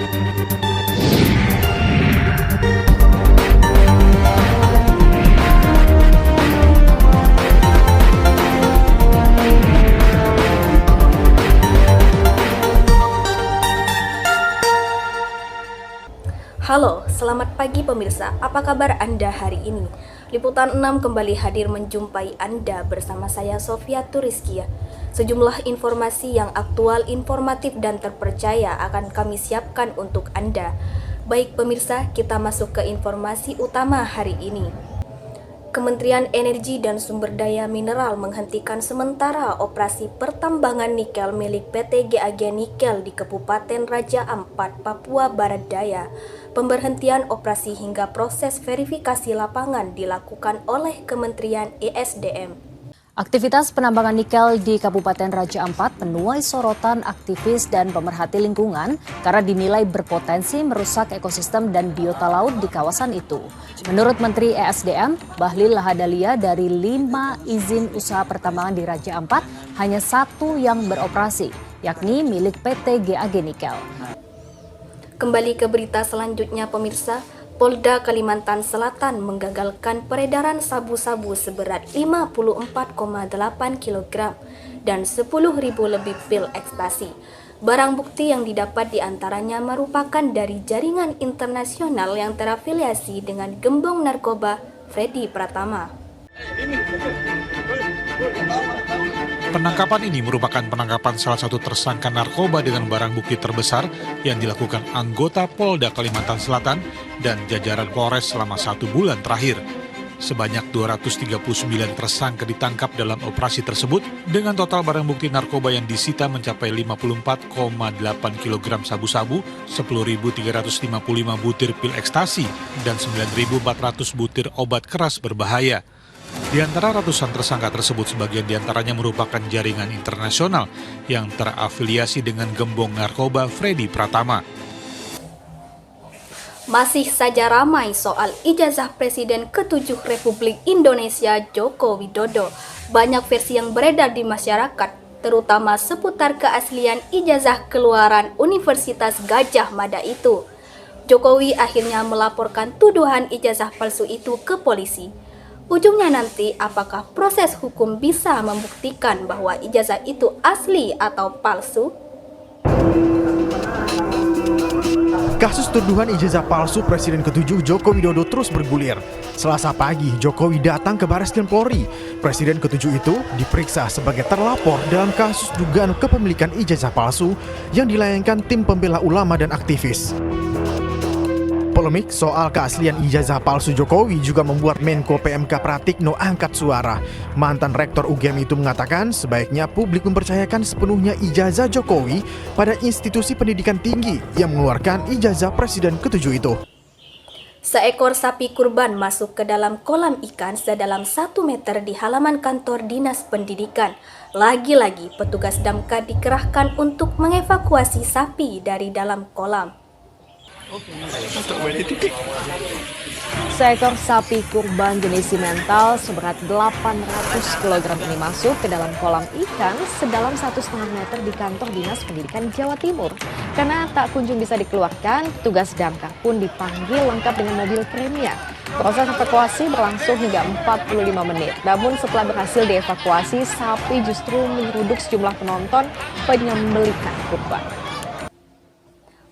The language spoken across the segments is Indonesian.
Halo, selamat pagi pemirsa. Apa kabar Anda hari ini? Liputan 6 kembali hadir menjumpai Anda bersama saya Sofia Turiskia. Sejumlah informasi yang aktual, informatif dan terpercaya akan kami siapkan untuk Anda. Baik pemirsa, kita masuk ke informasi utama hari ini. Kementerian Energi dan Sumber Daya Mineral menghentikan sementara operasi pertambangan nikel milik PT GAG Nikel di Kabupaten Raja Ampat, Papua Barat Daya. Pemberhentian operasi hingga proses verifikasi lapangan dilakukan oleh Kementerian ESDM. Aktivitas penambangan nikel di Kabupaten Raja Ampat menuai sorotan aktivis dan pemerhati lingkungan karena dinilai berpotensi merusak ekosistem dan biota laut di kawasan itu. Menurut Menteri ESDM, Bahlil Lahadalia, dari 5 izin usaha pertambangan di Raja Ampat, hanya 1 yang beroperasi, yakni milik PT GAG Nikel. Kembali ke berita selanjutnya pemirsa. Polda Kalimantan Selatan menggagalkan peredaran sabu-sabu seberat 54,8 kg dan 10.000 lebih pil ekstasi. Barang bukti yang didapat diantaranya merupakan dari jaringan internasional yang terafiliasi dengan gembong narkoba Freddy Pratama. Penangkapan ini merupakan penangkapan salah satu tersangka narkoba dengan barang bukti terbesar yang dilakukan anggota Polda Kalimantan Selatan dan jajaran Polres selama 1 bulan terakhir. Sebanyak 239 tersangka ditangkap dalam operasi tersebut dengan total barang bukti narkoba yang disita mencapai 54,8 kg sabu-sabu, 10.355 butir pil ekstasi, dan 9.400 butir obat keras berbahaya. Di antara ratusan tersangka tersebut, sebagian diantaranya merupakan jaringan internasional yang terafiliasi dengan gembong narkoba Freddy Pratama. Masih saja ramai soal ijazah Presiden ke-7 Republik Indonesia Joko Widodo. Banyak versi yang beredar di masyarakat, terutama seputar keaslian ijazah keluaran Universitas Gadjah Mada itu. Jokowi akhirnya melaporkan tuduhan ijazah palsu itu ke polisi. Ujungnya nanti apakah proses hukum bisa membuktikan bahwa ijazah itu asli atau palsu? Kasus tuduhan ijazah palsu Presiden ke-7 Joko Widodo terus bergulir. Selasa pagi, Jokowi datang ke Bareskrim Polri. Presiden ke-7 itu diperiksa sebagai terlapor dalam kasus dugaan kepemilikan ijazah palsu yang dilayangkan tim pembela ulama dan aktivis. Polemik soal keaslian ijazah palsu Jokowi juga membuat Menko PMK Pratikno angkat suara. Mantan Rektor UGM itu mengatakan sebaiknya publik mempercayakan sepenuhnya ijazah Jokowi pada institusi pendidikan tinggi yang mengeluarkan ijazah Presiden ke-7 itu. Seekor sapi kurban masuk ke dalam kolam ikan sedalam 1 meter di halaman kantor Dinas Pendidikan. Lagi-lagi petugas damkar dikerahkan untuk mengevakuasi sapi dari dalam kolam. Seekor sapi kurban jenis simental seberat 800 kg ini masuk ke dalam kolam ikan sedalam 1,5 meter di kantor Dinas Pendidikan Jawa Timur. Karena tak kunjung bisa dikeluarkan, petugas damkar pun dipanggil lengkap dengan mobil kremnya. Proses evakuasi berlangsung hingga 45 menit. Namun setelah berhasil dievakuasi, sapi justru menyeruduk sejumlah penonton penyembelihan kurban.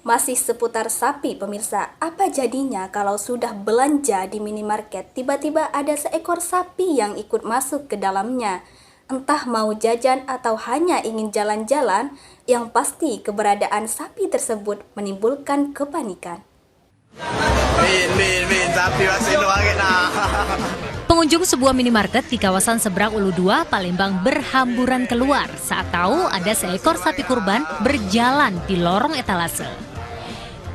Masih seputar sapi pemirsa, apa jadinya kalau sudah belanja di minimarket tiba-tiba ada seekor sapi yang ikut masuk ke dalamnya? Entah mau jajan atau hanya ingin jalan-jalan, yang pasti keberadaan sapi tersebut menimbulkan kepanikan. Pengunjung sebuah minimarket di kawasan Seberang Ulu 2, Palembang berhamburan keluar saat tahu ada seekor sapi kurban berjalan di lorong etalase.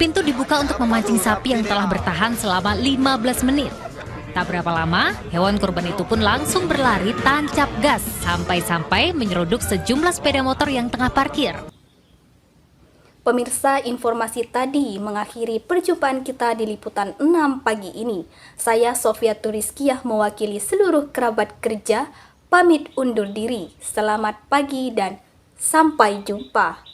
Pintu dibuka untuk memancing sapi yang telah bertahan selama 15 menit. Tak berapa lama, hewan kurban itu pun langsung berlari tancap gas sampai-sampai menyeruduk sejumlah sepeda motor yang tengah parkir. Pemirsa, informasi tadi mengakhiri perjumpaan kita di Liputan 6 pagi ini. Saya Sofia Turiskia mewakili seluruh kerabat kerja, pamit undur diri. Selamat pagi dan sampai jumpa.